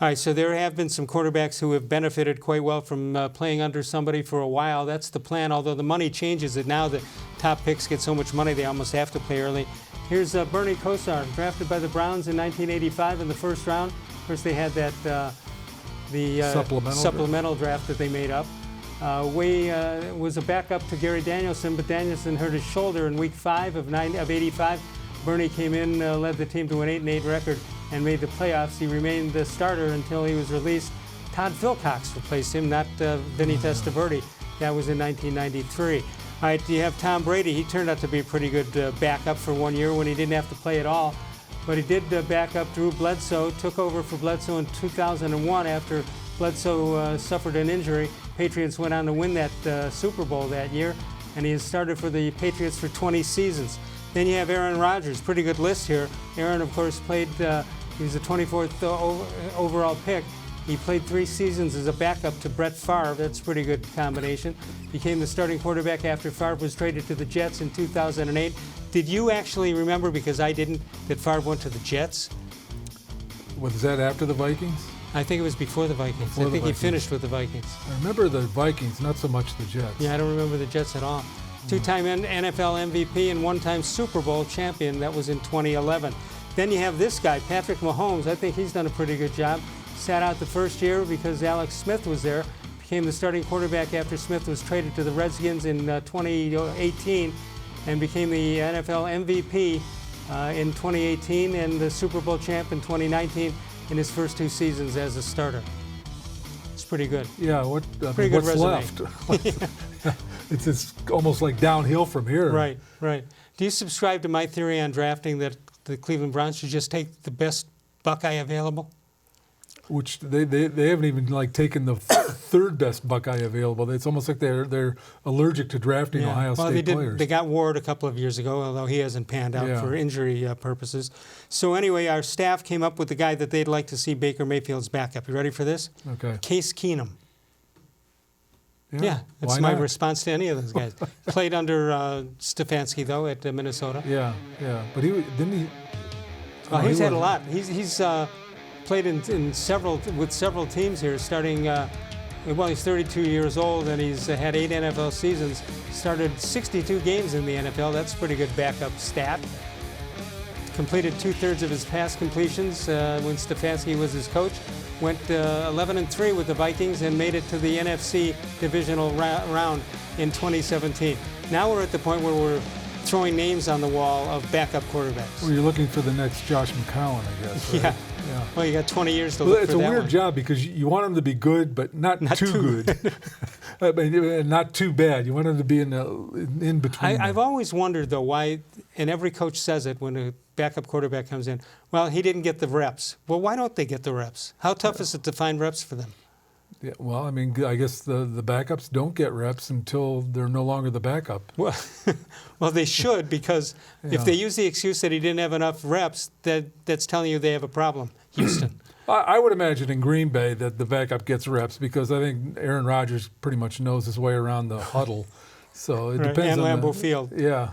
All right, so there have been some quarterbacks who have benefited quite well from playing under somebody for a while. That's the plan, although the money changes it now. The top picks get so much money they almost have to play early. Here's Bernie-Kosar, drafted by the Browns in 1985 in the first round. Of course, they had that supplemental draft that they made up. Was a backup to Gary-Danielson, but Danielson hurt his shoulder in week 5 of 85. Bernie came in, led the team to an 8-8 record, and made the playoffs. He remained the starter until he was released. Todd Philcox replaced him, not Vinny Testaverde. That was in 1993. All right, you have Tom Brady. He turned out to be a pretty good backup for 1 year when he didn't have to play at all. But he did back up Drew-Bledsoe, took over for Bledsoe in 2001 after Bledsoe suffered an injury. Patriots went on to win that Super Bowl that year, and he has started for the Patriots for 20 seasons. Then you have Aaron-Rodgers, pretty good list here. Aaron, of course, played, he was the 24th overall pick. He played 3 seasons as a backup to Brett-Favre. That's a pretty good combination. Became the starting quarterback after Favre was traded to the Jets in 2008. Did you actually remember, because I didn't, that Favre went to the Jets? Was that after the Vikings? I think it was before the Vikings. I think he finished with the Vikings. I remember the Vikings, not so much the Jets. Yeah, I don't remember the Jets at all. 2-time NFL MVP and 1-time Super Bowl champion. That was in 2011. Then you have this guy, Patrick-Mahomes. I think he's done a pretty good job. Sat out the first year because Alex Smith was there. Became the starting quarterback after Smith was traded to the Redskins in 2018, and became the NFL MVP in 2018 and the Super Bowl champ in 2019 in his first 2 seasons as a starter. It's pretty good. Yeah, what's resume. left? It's almost like downhill from here. Right, right. Do you subscribe to my theory on drafting that the Cleveland Browns should just take the best Buckeye available? Which they haven't even taken the third best Buckeye available. It's almost like they're allergic to drafting Ohio State players. They got Ward a couple of years ago, although he hasn't panned out for injury purposes. So anyway, our staff came up with the guy that they'd like to see Baker Mayfield's backup. You ready for this? Okay. Case-Keenum. Yeah, that's my response to any of those guys. Played under Stefanski, though, at Minnesota. Yeah, but didn't he? Well, he's had a lot. He's played with several teams here, starting. Well, he's 32 years old, and he's had 8 NFL seasons. Started 62 games in the NFL. That's a pretty good backup stat. Completed 2/3 of his pass completions when Stefanski was his coach. Went 11-3 with the Vikings and made it to the NFC divisional round in 2017. Now we're at the point where we're throwing names on the wall of backup quarterbacks. Well, you're looking for the next Josh McCown, I guess. Right? Yeah. Well, you got 20 years to look for that. It's a weird job because you want him to be good, but not too good. I mean, not too bad. You want him to be in between. I've always wondered, though, why, and every coach says it when a backup quarterback comes in, well, he didn't get the reps. Well, why don't they get the reps? How tough is it to find reps for them? Yeah, well, I mean, I guess the backups don't get reps until they're no longer the backup. Well, they should, because if they use the excuse that he didn't have enough reps, that's telling you they have a problem, Houston. I would imagine in Green Bay that the backup gets reps, because I think Aaron-Rodgers pretty much knows his way around the huddle. So it depends and on Lambeau Field. Yeah.